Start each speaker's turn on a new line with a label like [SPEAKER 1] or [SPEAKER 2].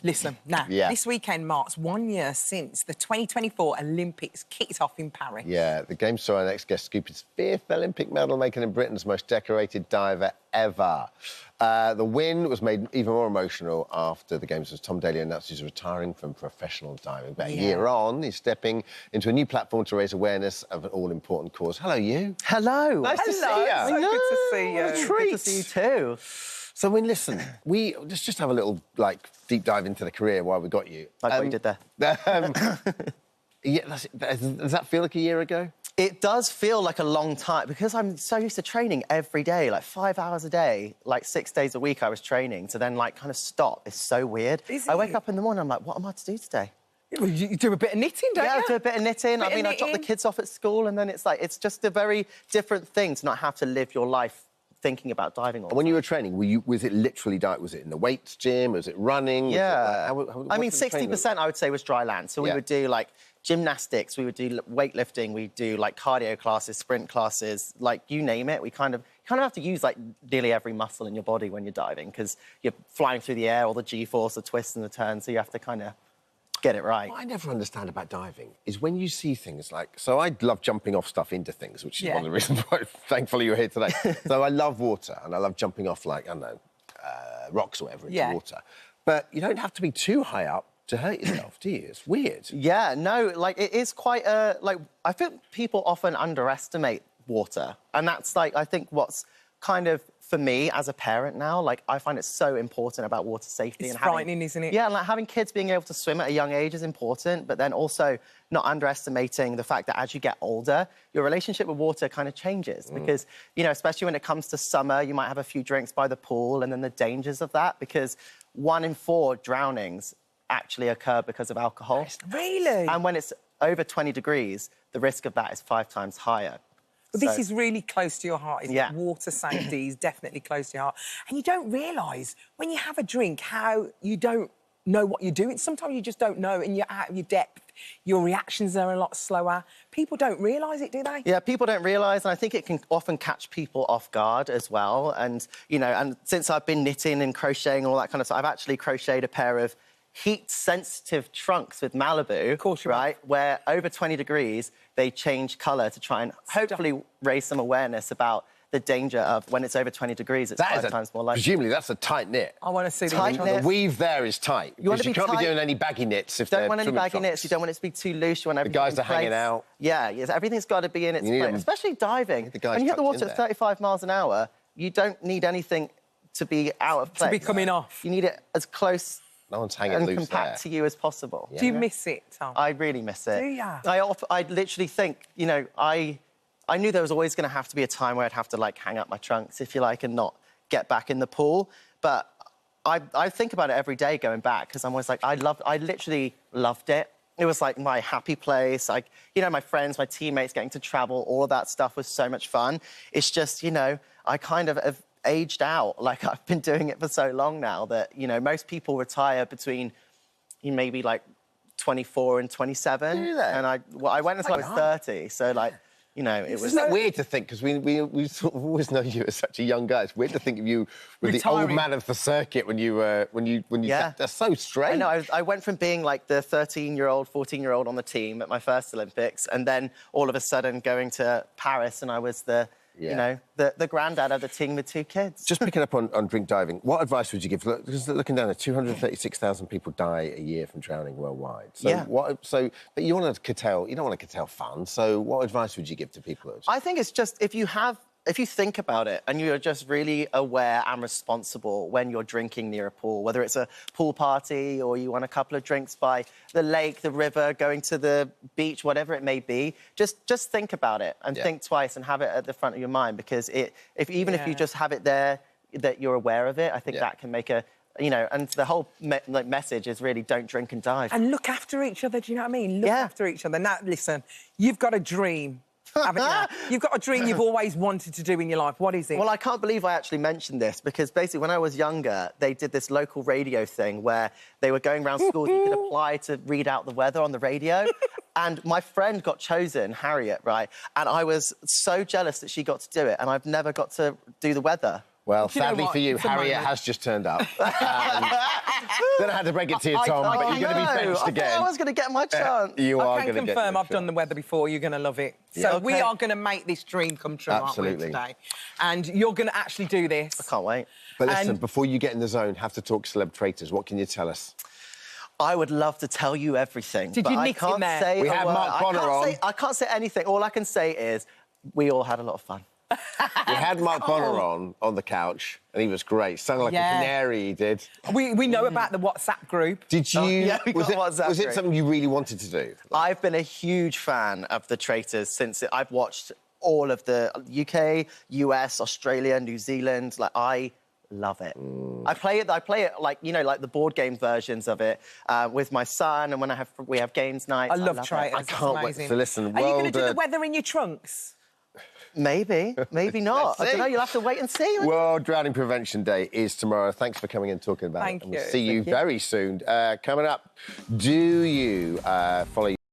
[SPEAKER 1] Listen, now, this weekend marks 1 year since the 2024 Olympics kicked off in Paris.
[SPEAKER 2] Yeah, the Games saw our next guest scoop his 5th Olympic medal, making him Britain's most decorated diver ever. The win was made even more emotional after the Games as Tom Daley announced he's retiring from professional diving. But a year on, he's stepping into a new platform to raise awareness of an all-important cause. Hello, you.
[SPEAKER 3] Hello.
[SPEAKER 2] Nice to see you.
[SPEAKER 1] So good to see you.
[SPEAKER 3] What a treat. Good to see you too.
[SPEAKER 2] So, I mean, listen, let's just have a little, deep dive into the career while we got you.
[SPEAKER 3] Like what you did there.
[SPEAKER 2] Yeah, does that feel like a year ago?
[SPEAKER 3] It does feel like a long time because I'm so used to training every day, 5 hours a day, 6 days a week I was training, to then, kind of stop. It's so weird. I wake up in the morning, I'm like, what am I to do today?
[SPEAKER 1] You do a bit of knitting, don't you?
[SPEAKER 3] Yeah, I do a bit of knitting. I drop the kids off at school and then it's just a very different thing to not have to live your life thinking about diving all the time.
[SPEAKER 2] When you were training, was it literally was it in the weights gym? Was it running?
[SPEAKER 3] Yeah. I mean, 60% I would say was dry land. So we would do gymnastics, we would do weightlifting, we'd do cardio classes, sprint classes, you name it. We kind of have to use nearly every muscle in your body when you're diving because you're flying through the air, all the G-force, the twists and the turns, so you have to kind of get it right.
[SPEAKER 2] What I never understand about diving is when you see things so I love jumping off stuff into things, which is one of the reasons why, thankfully, you're here today. So I love water, and I love jumping off, I don't know, rocks or whatever into water. But you don't have to be too high up to hurt yourself, do you? It's weird.
[SPEAKER 3] Yeah, no, it is quite I think people often underestimate water, and that's, I think what's kind of, for me, as a parent now, I find it so important about water safety.
[SPEAKER 1] It's frightening, isn't it?
[SPEAKER 3] Yeah, having kids being able to swim at a young age is important, but then also not underestimating the fact that as you get older, your relationship with water kind of changes because, especially when it comes to summer, you might have a few drinks by the pool and then the dangers of that because 1 in 4 drownings actually occur because of alcohol.
[SPEAKER 1] Really?
[SPEAKER 3] And when it's over 20 degrees, the risk of that is 5 times higher.
[SPEAKER 1] But this is really close to your heart, isn't it? Water safety is definitely close to your heart. And you don't realise, when you have a drink, how you don't know what you're doing. Sometimes you just don't know and you're out of your depth. Your reactions are a lot slower. People don't realise it, do they?
[SPEAKER 3] Yeah, people don't realise, and I think it can often catch people off guard as well. And, and since I've been knitting and crocheting and all that kind of stuff, I've actually crocheted a pair of heat-sensitive trunks with Malibu,
[SPEAKER 1] of course,
[SPEAKER 3] right? Where over 20 degrees, they change colour to try and hopefully raise some awareness about the danger of when it's over 20 degrees, it's 5 times more likely.
[SPEAKER 2] Presumably, that's a tight knit.
[SPEAKER 1] I want to see
[SPEAKER 2] the weave there is tight. You can't be doing any baggy knits if
[SPEAKER 3] don't want any baggy knits. You don't want it to be too loose. You want everything
[SPEAKER 2] the guys are hanging out.
[SPEAKER 3] Yeah, yes, everything's got to be in its place, especially diving. When you hit the water at 35 miles an hour, you don't need anything to be out of place.
[SPEAKER 1] To be coming off.
[SPEAKER 3] You need it as close.
[SPEAKER 2] No one's hanging loose
[SPEAKER 3] and compact to you as possible.
[SPEAKER 1] Yeah. Do you miss it, Tom?
[SPEAKER 3] I really miss it.
[SPEAKER 1] Do ya?
[SPEAKER 3] I literally think, I knew there was always going to have to be a time where I'd have to, hang up my trunks, if you like, and not get back in the pool. But I think about it every day going back, because I'm always I literally loved it. It was, my happy place. My friends, my teammates, getting to travel, all of that stuff was so much fun. It's just, I kind of have aged out. I've been doing it for so long now that, most people retire between maybe 24 and 27.
[SPEAKER 2] Do they?
[SPEAKER 3] And I went until I was 30, so it was...
[SPEAKER 2] Isn't that weird to think, because we sort of always know you as such a young guy. It's weird to think of you with the old man of the circuit when you that's so strange.
[SPEAKER 3] I know, I went from being the 13-year-old, 14-year-old on the team at my first Olympics, and then all of a sudden going to Paris and I was the granddad of the team with 2 kids.
[SPEAKER 2] Just picking up on drink diving, what advice would you give? Because looking down there, 236,000 people die a year from drowning worldwide. So, but you want to curtail, you don't want to curtail fun. So, what advice would you give to people?
[SPEAKER 3] I think it's just if you think about it and you're just really aware and responsible when you're drinking near a pool, whether it's a pool party or you want a couple of drinks by the lake, the river, going to the beach, whatever it may be, just think about it and think twice and have it at the front of your mind, because if you just have it there, that you're aware of it, I think that can make a... and the whole message is really don't drink and dive.
[SPEAKER 1] And look after each other, do you know what I mean? Look after each other. Now, listen, you've got a dream. Haven't you? You've got a dream you've always wanted to do in your life. What is it?
[SPEAKER 3] Well, I can't believe I actually mentioned this, because basically when I was younger, they did this local radio thing where they were going around schools. You could apply to read out the weather on the radio. And my friend got chosen, Harriet, right? And I was so jealous that she got to do it, and I've never got to do the weather.
[SPEAKER 2] Well,
[SPEAKER 1] Do you know
[SPEAKER 2] sadly
[SPEAKER 1] what?
[SPEAKER 2] for you,
[SPEAKER 1] It's a
[SPEAKER 2] Harriet
[SPEAKER 1] moment.
[SPEAKER 2] has just turned up. Don't know how to break it to you, Tom, but you're going to be benched again.
[SPEAKER 3] I thought I was going to get my chance.
[SPEAKER 2] You are
[SPEAKER 1] I
[SPEAKER 2] going to
[SPEAKER 1] can
[SPEAKER 2] get
[SPEAKER 1] confirm
[SPEAKER 2] your
[SPEAKER 1] I've done the
[SPEAKER 2] chance.
[SPEAKER 1] weather before. You're going to love it.
[SPEAKER 2] Yeah.
[SPEAKER 1] So
[SPEAKER 3] Okay.
[SPEAKER 1] we are going to make this dream come true,
[SPEAKER 2] Absolutely.
[SPEAKER 1] aren't we, today? And you're going to actually do this.
[SPEAKER 3] I can't wait.
[SPEAKER 2] But listen,
[SPEAKER 1] And-
[SPEAKER 2] before you get in the zone, have to talk celeb traitors. What can you tell us?
[SPEAKER 3] I would love to tell you everything.
[SPEAKER 1] Did
[SPEAKER 3] but
[SPEAKER 1] you
[SPEAKER 3] I
[SPEAKER 1] nick
[SPEAKER 3] can't
[SPEAKER 1] in there?
[SPEAKER 3] say
[SPEAKER 2] We
[SPEAKER 3] a
[SPEAKER 2] have
[SPEAKER 3] word.
[SPEAKER 2] Mark Bonner on.
[SPEAKER 3] I can't say anything. All I can say is we all had a lot of fun.
[SPEAKER 2] We had Mark Bonner on the couch, and he was great. Sounded like
[SPEAKER 1] Yeah.
[SPEAKER 2] a canary, he did.
[SPEAKER 1] We know about the WhatsApp group.
[SPEAKER 2] Did you...
[SPEAKER 3] yeah, we
[SPEAKER 2] was
[SPEAKER 3] got WhatsApp
[SPEAKER 2] was it
[SPEAKER 3] group.
[SPEAKER 2] something you really wanted to do?
[SPEAKER 3] I've been a huge fan of the Traitors since I've watched all of the UK, US, Australia, New Zealand. Like, I love it. I play it like, you know, like the board game versions of it with my son, and when we have games nights.
[SPEAKER 1] I love
[SPEAKER 3] it.
[SPEAKER 1] Traitors.
[SPEAKER 2] I can't wait
[SPEAKER 1] amazing.
[SPEAKER 2] to listen.
[SPEAKER 1] Are you
[SPEAKER 2] Well
[SPEAKER 1] going to do the
[SPEAKER 2] done.
[SPEAKER 1] weather in your trunks?
[SPEAKER 3] Maybe, maybe not. I
[SPEAKER 2] Let's
[SPEAKER 3] don't know.
[SPEAKER 2] see.
[SPEAKER 3] You'll have to wait and see.
[SPEAKER 2] World Drowning Prevention Day is tomorrow. Thanks for coming and talking about
[SPEAKER 1] Thank
[SPEAKER 2] it. And we'll
[SPEAKER 1] you.
[SPEAKER 2] see you
[SPEAKER 1] Thank you.
[SPEAKER 2] very soon. Coming up, do you follow